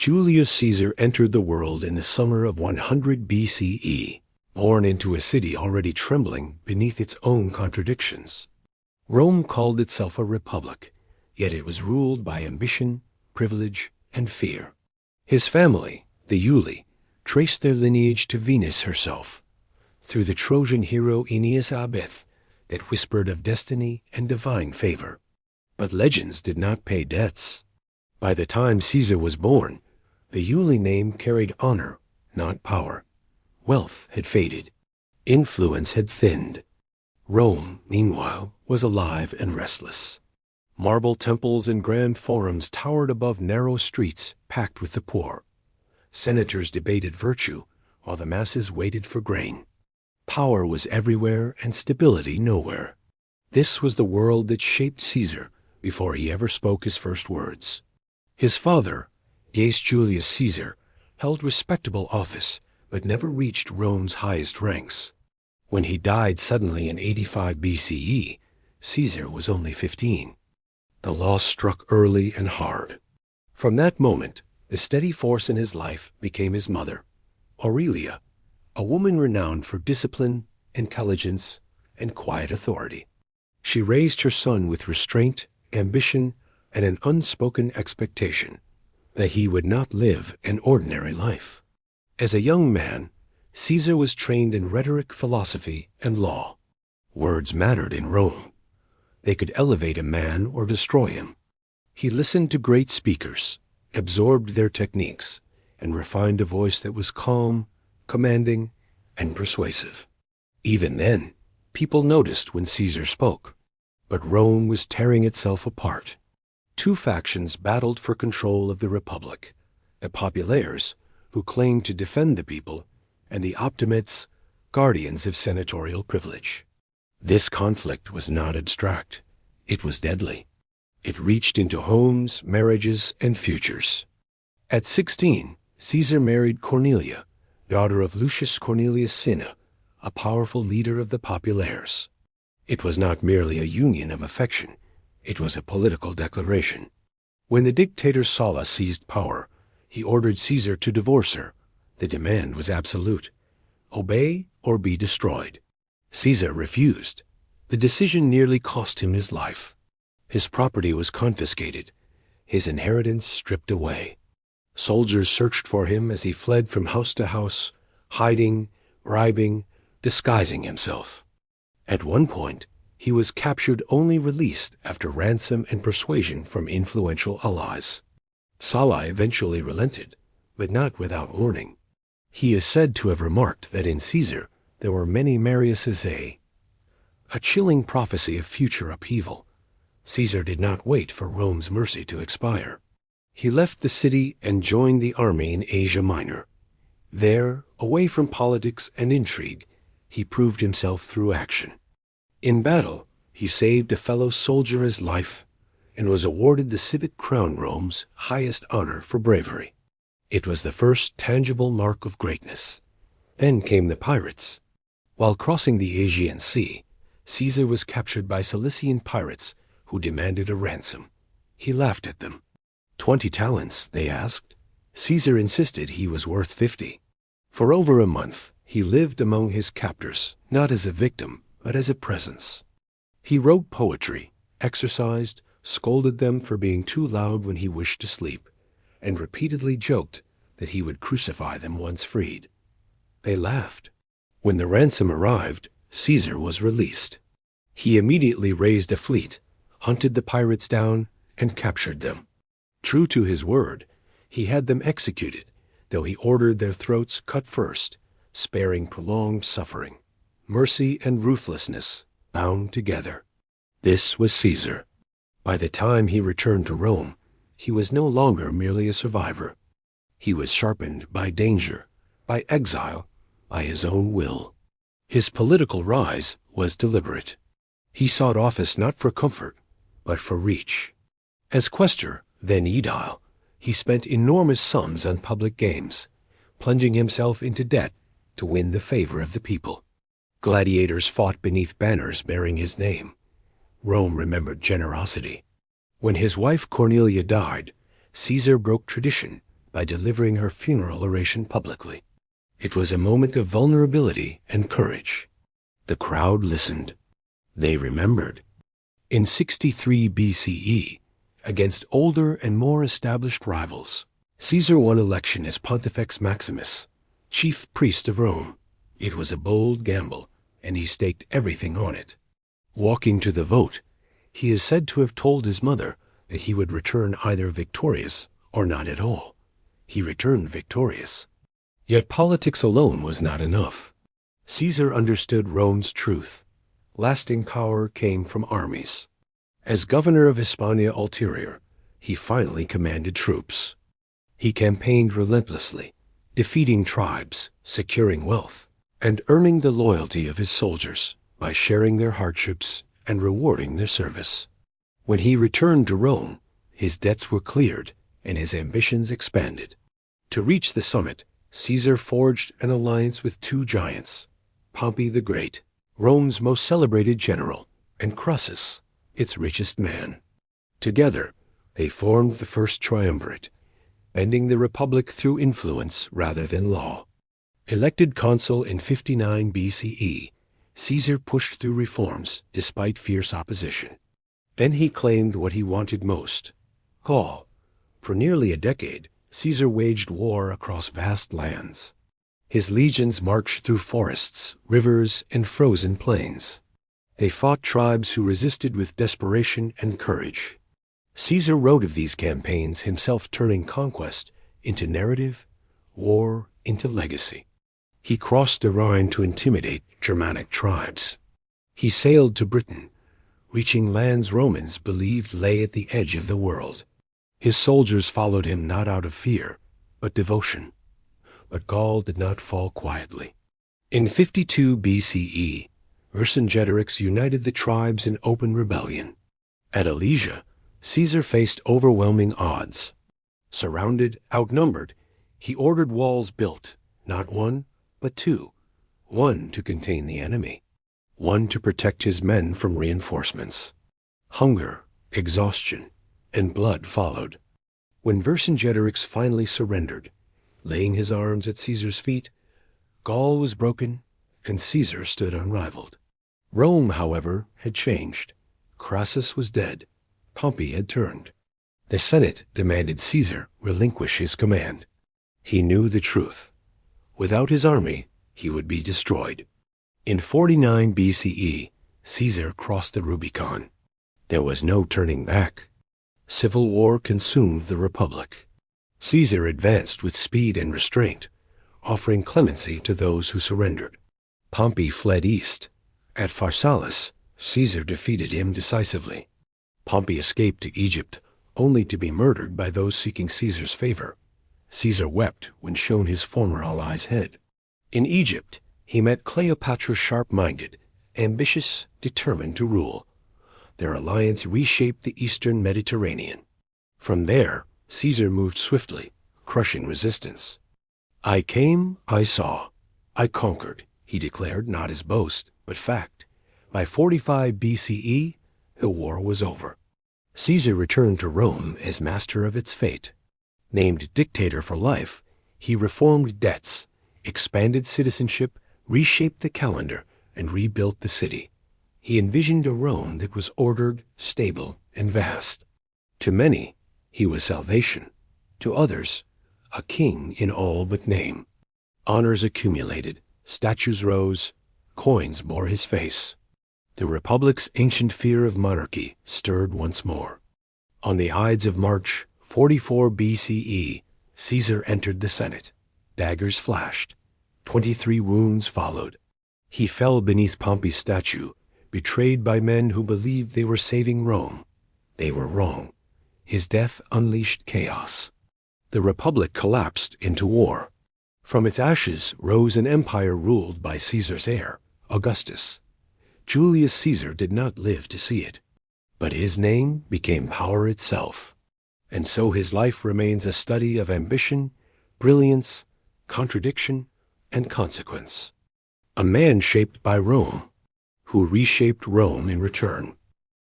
Julius Caesar entered the world in the summer of 100 BCE, born into a city already trembling beneath its own contradictions. Rome called itself a republic, yet it was ruled by ambition, privilege, and fear. His family, the Iuli, traced their lineage to Venus herself, through the Trojan hero Aeneas Abeth, that whispered of destiny and divine favor. But legends did not pay debts. By the time Caesar was born, the Iuli name carried honor, not power. Wealth had faded. Influence had thinned. Rome, meanwhile, was alive and restless. Marble temples and grand forums towered above narrow streets packed with the poor. Senators debated virtue, while the masses waited for grain. Power was everywhere and stability nowhere. This was the world that shaped Caesar before he ever spoke his first words. His father, Julius Caesar, held respectable office, but never reached Rome's highest ranks. When he died suddenly in 85 BCE, Caesar was only 15. The loss struck early and hard. From that moment, the steady force in his life became his mother, Aurelia, a woman renowned for discipline, intelligence, and quiet authority. She raised her son with restraint, ambition, and an unspoken expectation that he would not live an ordinary life. As a young man, Caesar was trained in rhetoric, philosophy, and law. Words mattered in Rome. They could elevate a man or destroy him. He listened to great speakers, absorbed their techniques, and refined a voice that was calm, commanding, and persuasive. Even then, people noticed when Caesar spoke. But Rome was tearing itself apart. Two factions battled for control of the republic: the populares, who claimed to defend the people, and the optimates, guardians of senatorial privilege. This conflict was not abstract. It was deadly. It reached into homes, marriages, and futures. At 16, Caesar married Cornelia, daughter of Lucius Cornelius Cinna, a powerful leader of the populares. It was not merely a union of affection. It was a political declaration. When the dictator Sulla seized power, he ordered Caesar to divorce her. The demand was absolute: obey or be destroyed. Caesar refused. The decision nearly cost him his life. His property was confiscated, his inheritance stripped away. Soldiers searched for him as he fled from house to house, hiding, bribing, disguising himself. At one point, he was captured, only released after ransom and persuasion from influential allies. Sulla eventually relented, but not without warning. He is said to have remarked that in Caesar there were many Mariuses, a chilling prophecy of future upheaval. Caesar did not wait for Rome's mercy to expire. He left the city and joined the army in Asia Minor. There, away from politics and intrigue, he proved himself through action. In battle, he saved a fellow soldier his life and was awarded the civic crown, Rome's highest honor for bravery. It was the first tangible mark of greatness. Then came the pirates. While crossing the Aegean Sea, Caesar was captured by Cilician pirates who demanded a ransom. He laughed at them. 20 talents, they asked. Caesar insisted he was worth 50. For over a month, he lived among his captors, not as a victim, but as a presence. He wrote poetry, exercised, scolded them for being too loud when he wished to sleep, and repeatedly joked that he would crucify them once freed. They laughed. When the ransom arrived, Caesar was released. He immediately raised a fleet, hunted the pirates down, and captured them. True to his word, he had them executed, though he ordered their throats cut first, sparing prolonged suffering. Mercy and ruthlessness bound together. This was Caesar. By the time he returned to Rome, he was no longer merely a survivor. He was sharpened by danger, by exile, by his own will. His political rise was deliberate. He sought office not for comfort, but for reach. As quaestor, then aedile, he spent enormous sums on public games, plunging himself into debt to win the favor of the people. Gladiators fought beneath banners bearing his name. Rome remembered generosity. When his wife Cornelia died, Caesar broke tradition by delivering her funeral oration publicly. It was a moment of vulnerability and courage. The crowd listened. They remembered. In 63 BCE, against older and more established rivals, Caesar won election as Pontifex Maximus, chief priest of Rome. It was a bold gamble, and he staked everything on it. Walking to the vote, he is said to have told his mother that he would return either victorious or not at all. He returned victorious. Yet politics alone was not enough. Caesar understood Rome's truth. Lasting power came from armies. As governor of Hispania Ulterior, he finally commanded troops. He campaigned relentlessly, defeating tribes, securing wealth, and earning the loyalty of his soldiers by sharing their hardships and rewarding their service. When he returned to Rome, his debts were cleared and his ambitions expanded. To reach the summit, Caesar forged an alliance with two giants, Pompey the Great, Rome's most celebrated general, and Crassus, its richest man. Together, they formed the first triumvirate, bending the republic through influence rather than law. Elected consul in 59 BCE, Caesar pushed through reforms despite fierce opposition. Then he claimed what he wanted most, Gaul. For nearly a decade, Caesar waged war across vast lands. His legions marched through forests, rivers, and frozen plains. They fought tribes who resisted with desperation and courage. Caesar wrote of these campaigns, himself turning conquest into narrative, war into legacy. He crossed the Rhine to intimidate Germanic tribes. He sailed to Britain, reaching lands Romans believed lay at the edge of the world. His soldiers followed him not out of fear, but devotion. But Gaul did not fall quietly. In 52 BCE, Vercingetorix united the tribes in open rebellion. At Alesia, Caesar faced overwhelming odds. Surrounded, outnumbered, he ordered walls built, not one, but two. One to contain the enemy, one to protect his men from reinforcements. Hunger, exhaustion, and blood followed. When Vercingetorix finally surrendered, laying his arms at Caesar's feet, Gaul was broken, and Caesar stood unrivaled. Rome, however, had changed. Crassus was dead. Pompey had turned. The Senate demanded Caesar relinquish his command. He knew the truth. Without his army, he would be destroyed. In 49 BCE, Caesar crossed the Rubicon. There was no turning back. Civil war consumed the Republic. Caesar advanced with speed and restraint, offering clemency to those who surrendered. Pompey fled east. At Pharsalus, Caesar defeated him decisively. Pompey escaped to Egypt, only to be murdered by those seeking Caesar's favor. Caesar wept when shown his former ally's head. In Egypt, he met Cleopatra sharp-minded, ambitious, determined to rule. Their alliance reshaped the eastern Mediterranean. From there, Caesar moved swiftly, crushing resistance. "I came, I saw, I conquered," he declared, not as boast, but fact. By 45 BCE, the war was over. Caesar returned to Rome as master of its fate. Named dictator for life, he reformed debts, expanded citizenship, reshaped the calendar, and rebuilt the city. He envisioned a Rome that was ordered, stable, and vast. To many, he was salvation. To others, a king in all but name. Honors accumulated, statues rose, coins bore his face. The Republic's ancient fear of monarchy stirred once more. On the Ides of March, 44 BCE, Caesar entered the Senate. Daggers flashed. 23 wounds followed. He fell beneath Pompey's statue, betrayed by men who believed they were saving Rome. They were wrong. His death unleashed chaos. The Republic collapsed into war. From its ashes rose an empire ruled by Caesar's heir, Augustus. Julius Caesar did not live to see it, but his name became power itself. And so his life remains a study of ambition, brilliance, contradiction, and consequence. A man shaped by Rome, who reshaped Rome in return.